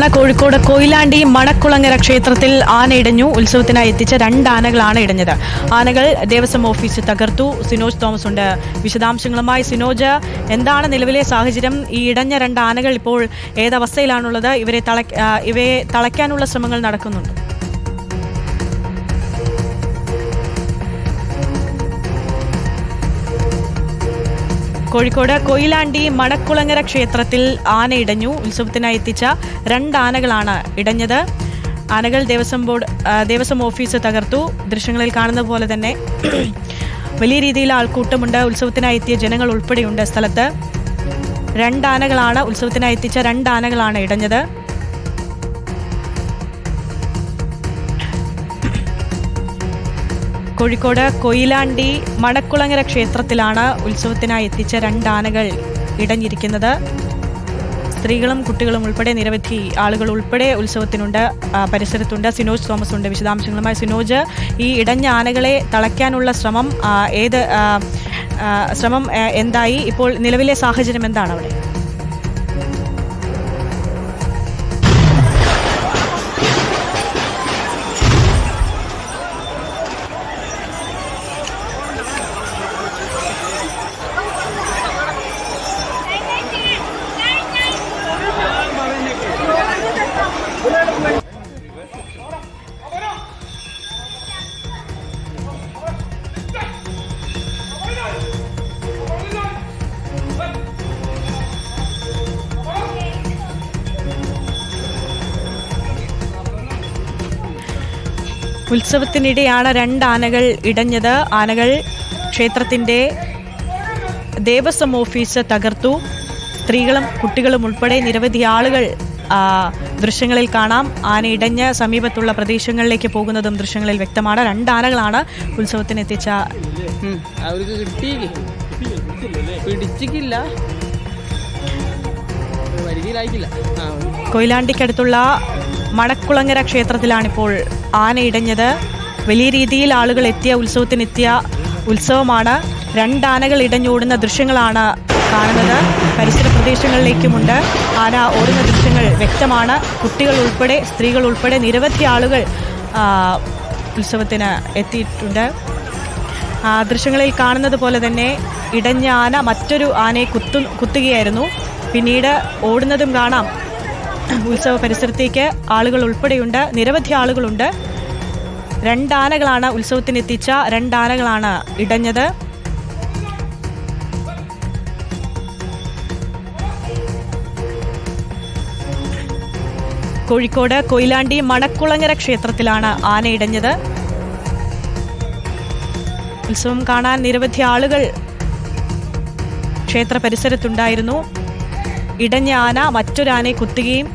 വാർത്തയാണ്. കോഴിക്കോട് കൊയിലാണ്ടി മണക്കുളങ്ങര ക്ഷേത്രത്തിൽ ആന ഇടഞ്ഞു. ഉത്സവത്തിനായി എത്തിച്ച 2 ആനകളാണ് ഇടഞ്ഞത്. ആനകൾ ദേവസ്വം ഓഫീസ് തകർത്തു. സിനോജ് തോമസ് ഉണ്ട് വിശദാംശങ്ങളുമായി. സിനോജ്, എന്താണ് നിലവിലെ സാഹചര്യം? ഈ ഇടഞ്ഞ 2 ആനകൾ ഇപ്പോൾ ഏതവസ്ഥയിലാണുള്ളത്? ഇവയെ തളയ്ക്കാനുള്ള ശ്രമങ്ങൾ നടക്കുന്നുണ്ട്? കോഴിക്കോട് കൊയിലാണ്ടി മണക്കുളങ്ങര ക്ഷേത്രത്തിൽ ആന ഇടഞ്ഞു. ഉത്സവത്തിനായി എത്തിച്ച 2 ആനകളാണ് ഇടഞ്ഞത്. ആനകൾ ദേവസ്വം ഓഫീസ് തകർത്തു. ദൃശ്യങ്ങളിൽ കാണുന്ന പോലെ തന്നെ വലിയ രീതിയിൽ ആൾക്കൂട്ടമുണ്ട്. ഉത്സവത്തിനായി എത്തിയ ജനങ്ങൾ ഉൾപ്പെടെയുണ്ട് സ്ഥലത്ത്. 2 ആനകളാണ് ഉത്സവത്തിനായി എത്തിച്ച 2 ആനകളാണ് ഇടഞ്ഞത്. കോഴിക്കോട് കൊയിലാണ്ടി മണക്കുളങ്ങര ക്ഷേത്രത്തിലാണ് ഉത്സവത്തിനായി എത്തിച്ച 2 ആനകൾ ഇടഞ്ഞിരിക്കുന്നത്. സ്ത്രീകളും കുട്ടികളും ഉൾപ്പെടെ നിരവധി ആളുകൾ ഉൾപ്പെടെ ഉത്സവത്തിനുണ്ട്, പരിസരത്തുണ്ട്. സിനോജ് തോമസ് ഉണ്ട് വിശദാംശങ്ങളുമായി. സിനോജ്, ഈ ഇടഞ്ഞ ആനകളെ തളയ്ക്കാനുള്ള ശ്രമം എന്തായി? ഇപ്പോൾ നിലവിലെ സാഹചര്യം എന്താണ് അവിടെ? ഉത്സവത്തിനിടെയാണ് 2 ആനകൾ ഇടഞ്ഞത്. ആനകൾ ക്ഷേത്രത്തിന്റെ ദേവസ്വം ഓഫീസ് തകർത്തു. സ്ത്രീകളും കുട്ടികളും ഉൾപ്പെടെ നിരവധി ആളുകൾ ദൃശ്യങ്ങളിൽ കാണാം. ആന ഇടഞ്ഞ് സമീപത്തുള്ള പ്രദേശങ്ങളിലേക്ക് പോകുന്നതും ദൃശ്യങ്ങളിൽ വ്യക്തമാണ്. 2 ആനകളാണ് ഉത്സവത്തിനെത്തിച്ച. കൊയിലാണ്ടിക്കടുത്തുള്ള മണക്കുളങ്ങര ക്ഷേത്രത്തിലാണിപ്പോൾ ആന ഇടഞ്ഞത്. വലിയ രീതിയിൽ ആളുകൾ ഉത്സവത്തിനെത്തിയ ഉത്സവമാണ്. 2 ആനകൾ ഇടഞ്ഞോടുന്ന ദൃശ്യങ്ങളാണ് കാണുന്നത്. പരിസര പ്രദേശങ്ങളിലേക്കുമുണ്ട് ആന ഓടുന്ന ദൃശ്യങ്ങൾ വ്യക്തമാണ്. കുട്ടികൾ ഉൾപ്പെടെ സ്ത്രീകൾ ഉൾപ്പെടെ നിരവധി ആളുകൾ ഉത്സവത്തിന് എത്തിയിട്ടുണ്ട്. ദൃശ്യങ്ങളിൽ കാണുന്നത് പോലെ തന്നെ ഇടഞ്ഞ ആന മറ്റൊരു ആനയെ കുത്തുകയായിരുന്നു. പിന്നീട് ഓടുന്നതും കാണാം. ഉത്സവ പരിസരത്തേക്ക് ആളുകൾ ഉൾപ്പെടെയുണ്ട്, നിരവധി ആളുകളുണ്ട്. 2 ആനകളാണ് ഉത്സവത്തിനെത്തിച്ച 2 ആനകളാണ് ഇടഞ്ഞത്. കോഴിക്കോട് കൊയിലാണ്ടി മണക്കുളങ്ങര ക്ഷേത്രത്തിലാണ് ആന ഇടഞ്ഞത്. ഉത്സവം കാണാൻ നിരവധി ആളുകൾ ക്ഷേത്ര പരിസരത്തുണ്ടായിരുന്നു. ഇടഞ്ഞ ആന മറ്റൊരാനയെ കുത്തുകയും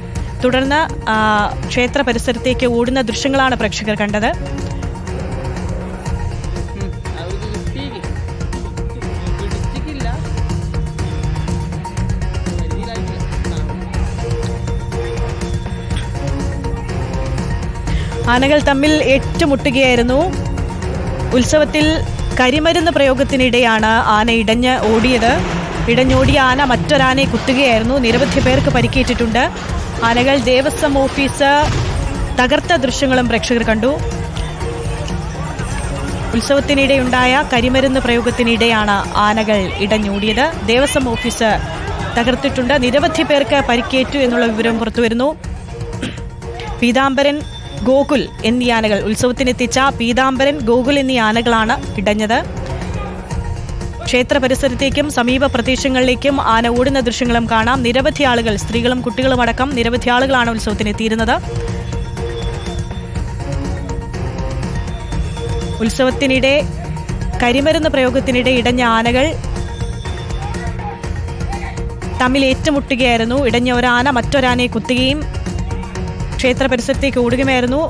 തുടർന്ന് ക്ഷേത്ര പരിസരത്തേക്ക് ഓടുന്ന ദൃശ്യങ്ങളാണ് പ്രേക്ഷകർ കണ്ടത്. ആനകൾ തമ്മിൽ ഏറ്റുമുട്ടുകയായിരുന്നു. ഉത്സവത്തിൽ കരിമരുന്ന് പ്രയോഗത്തിനിടെയാണ് ആന ഇടഞ്ഞ് ഓടിയത്. ഇടഞ്ഞോടിയ ആന മറ്റൊരാനയെ കുത്തുകയായിരുന്നു. നിരവധി പേർക്ക് പരിക്കേറ്റിട്ടുണ്ട്. ആനകൾ ദേവസ്വം ഓഫീസ് തകർത്ത ദൃശ്യങ്ങളും പ്രേക്ഷകർ കണ്ടു. ഉത്സവത്തിനിടെയുണ്ടായ കരിമരുന്ന് പ്രയോഗത്തിനിടെയാണ് ആനകൾ ഇടഞ്ഞോടിയത്. ദേവസ്വം ഓഫീസ് തകർത്തിട്ടുണ്ട്. നിരവധി പേർക്ക് പരിക്കേറ്റു എന്നുള്ള വിവരം പുറത്തുവരുന്നു. പീതാംബരൻ, ഗോകുൽ എന്നീ ആനകൾ ഉത്സവത്തിനെത്തിച്ച പീതാംബരൻ, ഗോകുൽ എന്നീ ആനകളാണ് ഇടഞ്ഞത്. ക്ഷേത്ര പരിസരത്തേക്കും സമീപ പ്രദേശങ്ങളിലേക്കും ആന ഓടുന്ന ദൃശ്യങ്ങളും കാണാം. നിരവധി ആളുകൾ, സ്ത്രീകളും കുട്ടികളും അടക്കം നിരവധി ആളുകളാണ് ഉത്സവത്തിനെത്തിയിരുന്നത്. ഉത്സവത്തിനിടെ കരിമരുന്ന് പ്രയോഗത്തിനിടെ ഇടഞ്ഞ ആനകൾ തമ്മിൽ ഏറ്റുമുട്ടുകയായിരുന്നു. ഇടഞ്ഞ ഒരാന മറ്റൊരാനയെ കുത്തുകയും ക്ഷേത്ര പരിസരത്തേക്ക് ഓടുകയായിരുന്നു.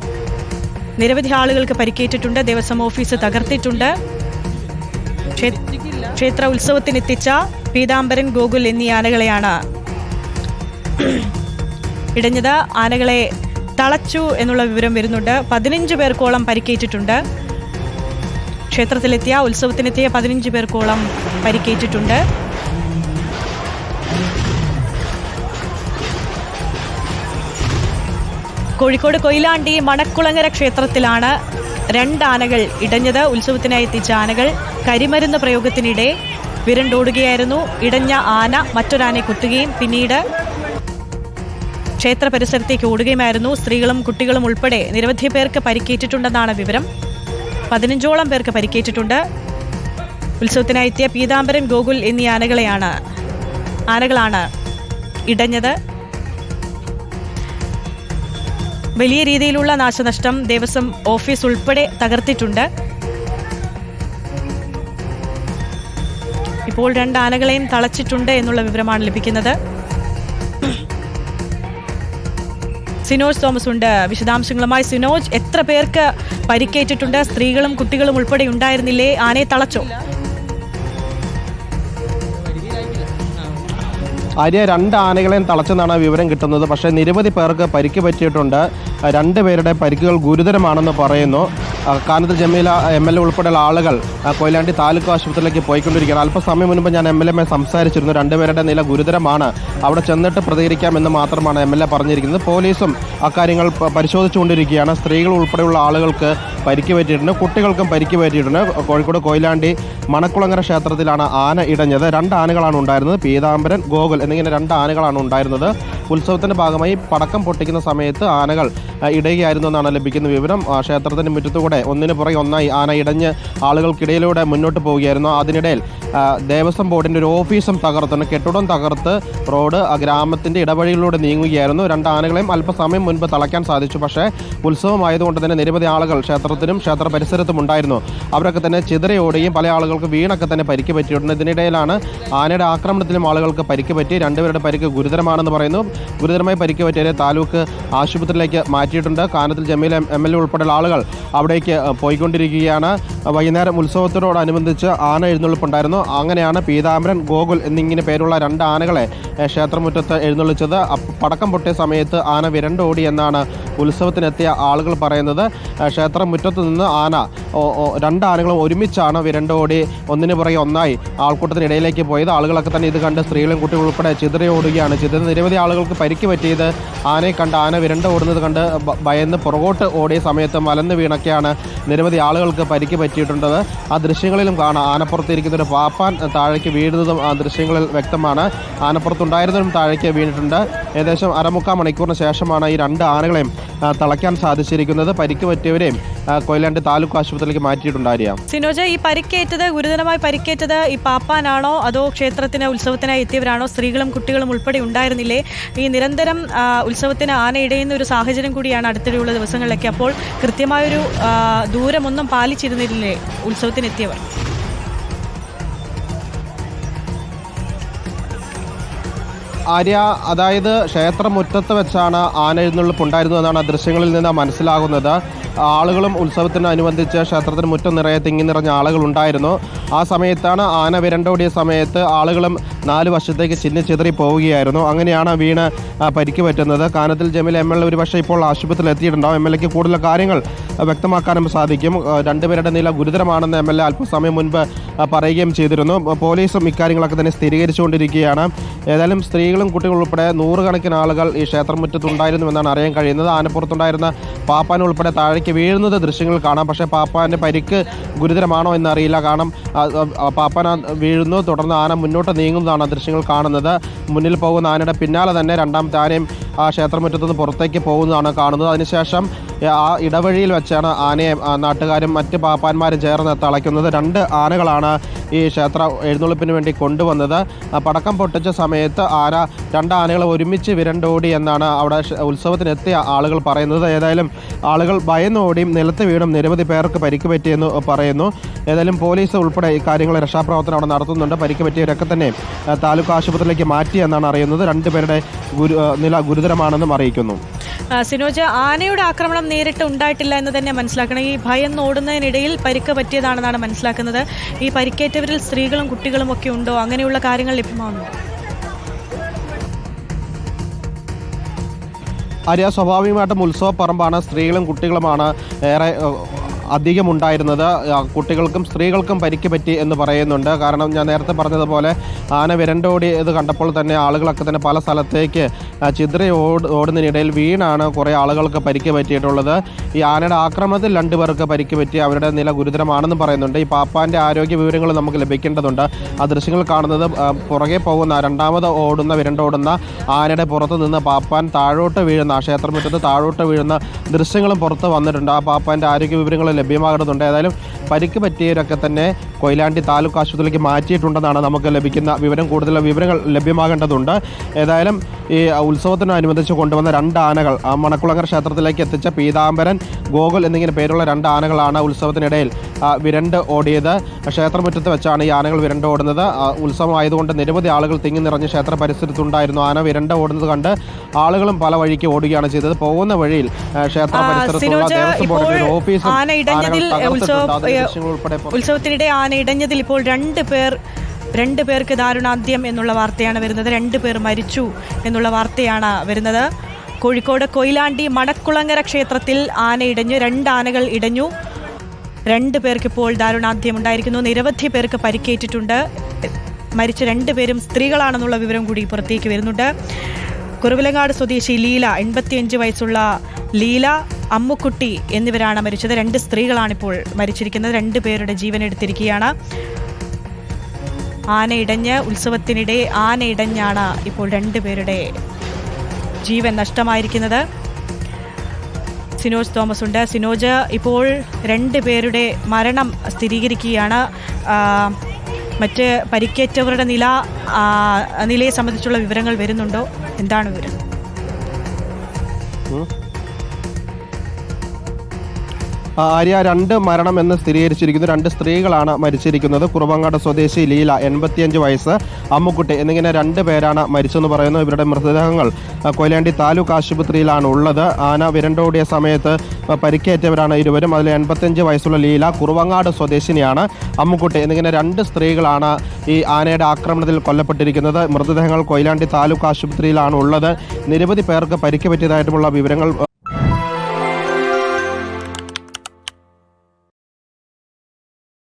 നിരവധി ആളുകൾക്ക് പരിക്കേറ്റിട്ടുണ്ട്. ദേവസ്വം ഓഫീസ് തകർത്തിട്ടുണ്ട്. ക്ഷേത്ര ഉത്സവത്തിനെത്തിച്ച പീതാംബരൻ, ഗോകുൽ എന്നീ ആനകളെയാണ് ഇടഞ്ഞത്. ആനകളെ തളച്ചു എന്നുള്ള വിവരം വരുന്നുണ്ട്. 15 പേർക്കോളം പരിക്കേറ്റിട്ടുണ്ട്. ക്ഷേത്രത്തിലെത്തിയ ഉത്സവത്തിനെത്തിയ 15 പേർക്കോളം പരിക്കേറ്റിട്ടുണ്ട്. കോഴിക്കോട് കൊയിലാണ്ടി മണക്കുളങ്ങര ക്ഷേത്രത്തിലാണ് രണ്ടാനകൾ ഇടഞ്ഞത്. ഉത്സവത്തിനായി എത്തിച്ച ആനകൾ കരിമരുന്ന് പ്രയോഗത്തിനിടെ വിരണ്ടോടുകയായിരുന്നു. ഇടഞ്ഞ ആന മറ്റൊരാനയെ കുത്തുകയും പിന്നീട് ക്ഷേത്ര പരിസരത്തേക്ക് ഓടുകയുമായിരുന്നു. സ്ത്രീകളും കുട്ടികളും ഉൾപ്പെടെ നിരവധി പേർക്ക് പരിക്കേറ്റിട്ടുണ്ടെന്നാണ് വിവരം. 15ഓളം പേർക്ക് പരിക്കേറ്റിട്ടുണ്ട്. ഉത്സവത്തിനായി എത്തിയ പീതാംബരൻ, ഗോകുൽ എന്നീ ആനകളാണ് ഇടഞ്ഞത്. വലിയ രീതിയിലുള്ള നാശനഷ്ടം ദേവസ്വം ഓഫീസ് ഉൾപ്പെടെ തകർത്തിട്ടുണ്ട്. ഇപ്പോൾ 2 ആനകളെയും തളച്ചിട്ടുണ്ട് എന്നുള്ള വിവരമാണ് ലഭിക്കുന്നത്. സിനോജ് തോമസ് ഉണ്ട് വിശദാംശങ്ങളുമായി. സിനോജ്, എത്ര പേർക്ക് പരിക്കേറ്റിട്ടുണ്ട്? സ്ത്രീകളും കുട്ടികളും ഉൾപ്പെടെ ഉണ്ടായിരുന്നില്ലേ? ആനയെ തളച്ചോ? ആര്യ, 2 ആനകളെയും തളച്ചെന്നാണ് വിവരം കിട്ടുന്നത്. പക്ഷേ നിരവധി പേർക്ക് പരിക്ക് പറ്റിയിട്ടുണ്ട്. 2 പേരുടെ പരിക്കുകൾ ഗുരുതരമാണെന്ന് പറയുന്നു. കാനത്തിൽ ജമീല MLA ഉൾപ്പെടെയുള്ള ആളുകൾ കൊയിലാണ്ടി താലൂക്ക് ആശുപത്രിയിലേക്ക് പോയിക്കൊണ്ടിരിക്കുകയാണ്. അല്പസമയം മുൻപ് ഞാൻ MLA സംസാരിച്ചിരുന്നു. 2 പേരുടെ നില ഗുരുതരമാണ്, അവിടെ ചെന്നിട്ട് പ്രതികരിക്കാമെന്ന് മാത്രമാണ് MLA പറഞ്ഞിരിക്കുന്നത്. പോലീസും അക്കാര്യങ്ങൾ പരിശോധിച്ചുകൊണ്ടിരിക്കുകയാണ്. സ്ത്രീകൾ ഉൾപ്പെടെയുള്ള ആളുകൾക്ക് പരിക്ക് പറ്റിയിട്ടുണ്ട്, കുട്ടികൾക്കും പരിക്ക് പറ്റിയിട്ടുണ്ട്. കോഴിക്കോട് കൊയിലാണ്ടി മണക്കുളങ്ങര ക്ഷേത്രത്തിലാണ് ആന ഇടഞ്ഞത്. 2 ആനകളാണ് ഉണ്ടായിരുന്നത്, പീതാംബരൻ, ഗോകുൽ എന്നിങ്ങനെ 2 ആനകളാണ് ഉണ്ടായിരുന്നത്. ഉത്സവത്തിന്റെ ഭാഗമായി പടക്കം പൊട്ടിക്കുന്ന സമയത്ത് ആനകൾ ഇടയുകയായിരുന്നു എന്നാണ് ലഭിക്കുന്ന വിവരം. ക്ഷേത്രത്തിന്റെ മുറ്റത്തുകൂടെ ഒന്നിനു പുറകെ ഒന്നായി ആന ഇടഞ്ഞ് ആളുകൾക്കിടയിലൂടെ മുന്നോട്ട് പോവുകയായിരുന്നു. അതിനിടയിൽ ദേവസ്വം ബോർഡിൻ്റെ ഒരു ഓഫീസും തകർത്തുണ്ട്. കെട്ടിടം തകർത്ത് റോഡ് ഗ്രാമത്തിൻ്റെ ഇടവഴികളിലൂടെ നീങ്ങുകയായിരുന്നു. 2 ആനകളെയും അല്പസമയം മുൻപ് തളയ്ക്കാൻ സാധിച്ചു. പക്ഷേ ഉത്സവമായതുകൊണ്ട് തന്നെ നിരവധി ആളുകൾ ക്ഷേത്രത്തിനും ക്ഷേത്ര പരിസരത്തും ഉണ്ടായിരുന്നു. അവരൊക്കെ തന്നെ ചിതറയോടുകയും പല ആളുകൾക്ക് വീണൊക്കെ തന്നെ പരിക്ക് പറ്റിയിട്ടുണ്ട്. ഇതിനിടയിലാണ് ആനയുടെ ആക്രമണത്തിലും ആളുകൾക്ക് പരിക്ക് പറ്റി. 2 പേരുടെ പരിക്ക് ഗുരുതരമാണെന്ന് പറയുന്നു. ഗുരുതരമായി പരിക്ക് പറ്റിയവരെ താലൂക്ക് ആശുപത്രിയിലേക്ക് മാറ്റിയിട്ടുണ്ട്. കാനത്തിൽ ജമീല MLA ഉൾപ്പെടെയുള്ള ആളുകൾ അവിടേക്ക് പോയിക്കൊണ്ടിരിക്കുകയാണ്. വൈകുന്നേരം ഉത്സവത്തോടനുബന്ധിച്ച് ആന എഴുന്നള്ളിപ്പുണ്ടായിരുന്നു. അങ്ങനെയാണ് പീതാംബരൻ, ഗോകുൽ എന്നിങ്ങനെ പേരുള്ള 2 ആനകളെ ക്ഷേത്രമുറ്റത്ത് എഴുന്നള്ളിച്ചത്. പടക്കം പൊട്ടിയ സമയത്ത് ആന വിരണ്ടോടി എന്നാണ് ഉത്സവത്തിനെത്തിയ ആളുകൾ പറയുന്നത്. ക്ഷേത്രമുറ്റത്ത് നിന്ന് 2 ആനകളും ഒരുമിച്ചാണ് വിരണ്ടോടി ഒന്നിനു പുറകെ ഒന്നായി ആൾക്കൂട്ടത്തിനിടയിലേക്ക് പോയത്. ആളുകളൊക്കെ തന്നെ ഇത് കണ്ട് സ്ത്രീകളും കുട്ടികളും ഉൾപ്പെടെ ചിതറിയോടുകയാണ് ചെയ്തത്. നിരവധി ആളുകൾക്ക് പരിക്ക് പറ്റിയത് ആനയെ കണ്ട് ആന വിരണ്ട ഓടുന്നത് കണ്ട് ഭയന്ന് പുറകോട്ട് ഓടിയ സമയത്ത് മലന്ന് വീണൊക്കെയാണ് നിരവധി ആളുകൾക്ക് പരിക്ക് പറ്റിയിട്ടുള്ളത്. ആ ദൃശ്യങ്ങളിലും കാണാം ആനപ്പുറത്തിരിക്കുന്ന ഒരു പാപ്പാൻ താഴേക്ക് വീഴുന്നതും ആ ദൃശ്യങ്ങളിൽ വ്യക്തമാണ്. ആനപ്പുറത്തുണ്ടായിരുന്നതും താഴേക്ക് വീണിട്ടുണ്ട്. ഏകദേശം 1/4 മണിക്കൂറിന് ശേഷമാണ് ഈ 2 ആനകളെയും തളയ്ക്കാൻ സാധിച്ചിരിക്കുന്നത്. പരിക്ക് പറ്റിയവരെയും കൊയിലാണ്ടി താലൂക്ക് ആശുപത്രിയിലേക്ക് മാറ്റിയിട്ടുണ്ടായിരിക്കാം. സിനോജ, ഈ ഗുരുതരമായി പരിക്കേറ്റത് ഈ പാപ്പാനാണോ അതോ ക്ഷേത്രത്തിന് ഉത്സവത്തിനായി എത്തിയവരാണോ? സ്ത്രീകളും കുട്ടികളും ഉൾപ്പെടെ ഉണ്ടായിരുന്നില്ലേ? ഈ നിരന്തരം ഉത്സവത്തിന് ആന ഇടയുന്ന ഒരു സാഹചര്യം കൂടിയാണ് അടുത്തിടെയുള്ള ദിവസങ്ങളിലൊക്കെ. അപ്പോൾ കൃത്യമായൊരു ദൂരമൊന്നും പാലിച്ചിരുന്നില്ലേ ഉത്സവത്തിനെത്തിയവർ? ആര്യ, അതായത് ക്ഷേത്രമുറ്റത്ത് വെച്ചാണ് ആന എഴുന്നള്ളിപ്പ് ഉണ്ടായിരുന്നതെന്നാണ് ദൃശ്യങ്ങളിൽ നിന്ന് മനസ്സിലാകുന്നത്. ആളുകളും ഉത്സവത്തിനനുബന്ധിച്ച് ക്ഷേത്രത്തിന് മുറ്റം നിറയെ തിങ്ങി നിറഞ്ഞ ആളുകളുണ്ടായിരുന്നു. ആ സമയത്താണ് ആന വിരണ്ടോടിയ സമയത്ത് ആളുകളും 4 വശത്തേക്ക് ചിതറി പോവുകയായിരുന്നു. അങ്ങനെയാണ് വീണ് പരിക്ക് പറ്റുന്നത്. കാനത്തിൽ ജമീല MLA ഒരുപക്ഷെ ഇപ്പോൾ ആശുപത്രിയിൽ എത്തിയിട്ടുണ്ടാവും. MLAക്ക് കൂടുതൽ കാര്യങ്ങൾ വ്യക്തമാക്കാനും സാധിക്കും. 2 പേരുടെ നില ഗുരുതരമാണെന്ന് MLA അല്പസമയം മുൻപ് പറയുകയും ചെയ്തിരുന്നു. പോലീസും ഇക്കാര്യങ്ങളൊക്കെ തന്നെ സ്ഥിരീകരിച്ചുകൊണ്ടിരിക്കുകയാണ്. ഏതായാലും സ്ത്രീകളും കുട്ടികളും ഉൾപ്പെടെ 100 കണക്കിന് ആളുകൾ ഈ ക്ഷേത്രമുറ്റത്തുണ്ടായിരുന്നുവെന്നാണ് അറിയാൻ കഴിയുന്നത്. ആനപ്പുറത്തുണ്ടായിരുന്ന പാപ്പാൻ ഉൾപ്പെടെ താഴേക്ക് വീഴുന്നത് ദൃശ്യങ്ങൾ കാണാം. പക്ഷേ പാപ്പാൻ്റെ പരിക്ക് ഗുരുതരമാണോ എന്നറിയില്ല. കാരണം പാപ്പാൻ വീഴുന്നു, തുടർന്ന് ആന മുന്നോട്ട് നീങ്ങുന്നതാണ് ദൃശ്യങ്ങൾ കാണുന്നത്. മുന്നിൽ പോകുന്ന ആനയുടെ പിന്നാലെ തന്നെ 2ാമത്തെ ആനയും ആ ക്ഷേത്രമുറ്റത്തുനിന്ന് പുറത്തേക്ക് പോകുന്നതാണ് കാണുന്നത്. അതിനുശേഷം ആ ഇടവഴിയിൽ വെച്ചാണ് ആനയെ നാട്ടുകാരും മറ്റ് പാപ്പാന്മാരും ചേർന്ന് തളയ്ക്കുന്നത്. 2 ആനകളാണ് ഈ ക്ഷേത്ര എഴുന്നള്ളിപ്പിന് വേണ്ടി കൊണ്ടുവന്നത്. പടക്കം പൊട്ടിച്ച സമയത്ത് 2 ആനകൾ ഒരുമിച്ച് വിരണ്ടോടി എന്നാണ് അവിടെ ഉത്സവത്തിനെത്തിയ ആളുകൾ പറയുന്നത്. ഏതായാലും ആളുകൾ ഭയന്നോടിയും നിലത്ത് വീണും നിരവധി പേർക്ക് പരിക്ക് പറ്റിയെന്ന് പറയുന്നു. ഏതായാലും പോലീസ് ഉൾപ്പെടെ ഈ കാര്യങ്ങൾ രക്ഷാപ്രവർത്തനം അവിടെ നടത്തുന്നുണ്ട്. പരിക്ക് പറ്റിയവരൊക്കെ തന്നെ താലൂക്ക് ആശുപത്രിയിലേക്ക് മാറ്റി എന്നാണ് അറിയുന്നത്. 2 പേരുടെ നില ഗുരുതരമാണെന്നും അറിയിക്കുന്നു. സിനോജ, ആനയുടെ ആക്രമണം നേരിട്ട് ഉണ്ടായിട്ടില്ല എന്ന് തന്നെ മനസ്സിലാക്കണം. ഈ ഭയന്ന് ഓടുന്നതിനിടയിൽ പരിക്ക് പറ്റിയതാണെന്നാണ് മനസ്സിലാക്കുന്നത്. ഈ പരിക്കേറ്റവരിൽ സ്ത്രീകളും കുട്ടികളും ഒക്കെ ഉണ്ടോ? അങ്ങനെയുള്ള കാര്യങ്ങൾ ലഭ്യമാകുന്നുണ്ടോ? ആര്യ, സ്വാഭാവികമായിട്ടും ഉത്സവപ്പറമ്പാണ്, സ്ത്രീകളും കുട്ടികളുമാണ് ഏറെ അധികമുണ്ടായിരുന്നത്. കുട്ടികൾക്കും സ്ത്രീകൾക്കും പരിക്ക് പറ്റി എന്ന് പറയുന്നുണ്ട്. കാരണം ഞാൻ നേരത്തെ പറഞ്ഞതുപോലെ ആന വിരണ്ടോടിയത് കണ്ടപ്പോൾ തന്നെ ആളുകളൊക്കെ തന്നെ പല സ്ഥലത്തേക്ക് ചിതറി ഓടുന്നതിനിടയിൽ വീണാണ് കുറേ ആളുകൾക്ക് പരിക്ക് പറ്റിയിട്ടുള്ളത്. ഈ ആനയുടെ ആക്രമണത്തിൽ 2 പേർക്ക് പരിക്ക് പറ്റി, അവരുടെ നില ഗുരുതരമാണെന്ന് പറയുന്നുണ്ട്. ഈ പാപ്പാൻ്റെ ആരോഗ്യ വിവരങ്ങൾ നമുക്ക് ലഭിക്കേണ്ടതുണ്ട്. ആ ദൃശ്യങ്ങൾ കാണുന്നത് പുറകെ പോകുന്ന രണ്ടാമത് വിരണ്ടോടുന്ന ആനയുടെ പുറത്ത് നിന്ന് പാപ്പാൻ താഴോട്ട് വീഴുന്ന, ക്ഷേത്രമുറ്റത്ത് താഴോട്ട് വീഴുന്ന ദൃശ്യങ്ങളും പുറത്ത് വന്നിട്ടുണ്ട്. ആ പാപ്പാൻ്റെ ആരോഗ്യ വിവരങ്ങൾ ലഭ്യമാകുന്നുണ്ട്. ഏതായാലും പരിക്ക് പറ്റിയവരൊക്കെ തന്നെ കൊയിലാണ്ടി താലൂക്ക് ആശുപത്രിയിലേക്ക് മാറ്റിയിട്ടുണ്ടെന്നാണ് നമുക്ക് ലഭിക്കുന്ന വിവരം. കൂടുതൽ വിവരങ്ങൾ ലഭ്യമാകേണ്ടതുണ്ട്. ഏതായാലും ഈ ഉത്സവത്തിനനുബന്ധിച്ച് കൊണ്ടുവന്ന 2 ആനകൾ മണക്കുളങ്ങര ക്ഷേത്രത്തിലേക്ക് എത്തിച്ച പീതാംബരൻ, ഗോകുൽ എന്നിങ്ങനെ പേരുള്ള 2 ആനകളാണ് ഉത്സവത്തിനിടയിൽ വിരണ്ട് ഓടിയത്. ക്ഷേത്രമുറ്റത്ത് വെച്ചാണ് ഈ ആനകൾ വിരണ്ട് ഓടുന്നത്. ഉത്സവമായതുകൊണ്ട് നിരവധി ആളുകൾ തിങ്ങി നിറഞ്ഞ് ക്ഷേത്ര പരിസരത്തുണ്ടായിരുന്നു. ആന വിരണ്ട് ഓടുന്നത് കണ്ട് ആളുകളും പല വഴിക്ക് ഓടുകയാണ് ചെയ്തത്. പോകുന്ന വഴിയിൽ ക്ഷേത്ര പരിസരത്തുള്ള ദേവസ്വം ബോർഡിന്റെ ഒരു ഓഫീസും ഉത്സവത്തിനിടെ ആന ഇടഞ്ഞതിൽ ഇപ്പോൾ 2 പേർക്ക് ദാരുണാന്ത്യം എന്നുള്ള വാർത്തയാണ് വരുന്നത്. 2 പേർ മരിച്ചു എന്നുള്ള വാർത്തയാണ് വരുന്നത്. കോഴിക്കോട് കൊയിലാണ്ടി മണക്കുളങ്ങര ക്ഷേത്രത്തിൽ ആന ഇടഞ്ഞു. 2 ആനകൾ ഇടഞ്ഞു. 2 പേർക്ക് ഇപ്പോൾ ദാരുണാന്ത്യം ഉണ്ടായിരിക്കുന്നു. നിരവധി പേർക്ക് പരിക്കേറ്റിട്ടുണ്ട്. മരിച്ച 2 പേരും സ്ത്രീകളാണെന്നുള്ള വിവരം കൂടി പുറത്തേക്ക് വരുന്നുണ്ട്. കുറുവിലങ്ങാട് സ്വദേശി ലീല, 85 വയസ്സുള്ള ലീല, അമ്മുക്കുട്ടി എന്നിവരാണ് മരിച്ചത്. 2 സ്ത്രീകളാണിപ്പോൾ മരിച്ചിരിക്കുന്നത്. 2 പേരുടെ ജീവൻ എടുത്തിരിക്കുകയാണ്. ഉത്സവത്തിനിടെ ആന ഇടഞ്ഞാണ് ഇപ്പോൾ 2 പേരുടെ ജീവൻ നഷ്ടമായിരിക്കുന്നത്. സിനോജ് തോമസ് ഉണ്ട്. സിനോജ്, ഇപ്പോൾ 2 പേരുടെ മരണം സ്ഥിരീകരിക്കുകയാണ്. മറ്റ് പരിക്കേറ്റവരുടെ നിലയെ സംബന്ധിച്ചുള്ള വിവരങ്ങൾ വരുന്നുണ്ടോ? എന്താണ് വിവരം? ആര്യ, 2 മരണം എന്ന് സ്ഥിരീകരിച്ചിരിക്കുന്നു. 2 സ്ത്രീകളാണ് മരിച്ചിരിക്കുന്നത്. കുറുവങ്ങാട് സ്വദേശി ലീല, 85 വയസ്സ്, അമ്മുക്കുട്ടി എന്നിങ്ങനെ 2 പേരാണ് മരിച്ചെന്ന് പറയുന്നു. ഇവരുടെ മൃതദേഹങ്ങൾ കൊയിലാണ്ടി താലൂക്ക് ആശുപത്രിയിലാണ് ഉള്ളത്. ആന വിരണ്ടോടിയ സമയത്ത് പരിക്കേറ്റവരാണ് ഇരുവരും. അതിൽ 85 വയസ്സുള്ള ലീല, കുറുവങ്ങാട് സ്വദേശിനിയാണ് അമ്മുക്കുട്ടി എന്നിങ്ങനെ 2 സ്ത്രീകളാണ് ഈ ആനയുടെ ആക്രമണത്തിൽ കൊല്ലപ്പെട്ടിരിക്കുന്നത്. മൃതദേഹങ്ങൾ കൊയിലാണ്ടി താലൂക്ക് ആശുപത്രിയിലാണ് ഉള്ളത്. നിരവധി പേർക്ക് പരിക്ക് പറ്റിയതായിട്ടുള്ള വിവരങ്ങൾ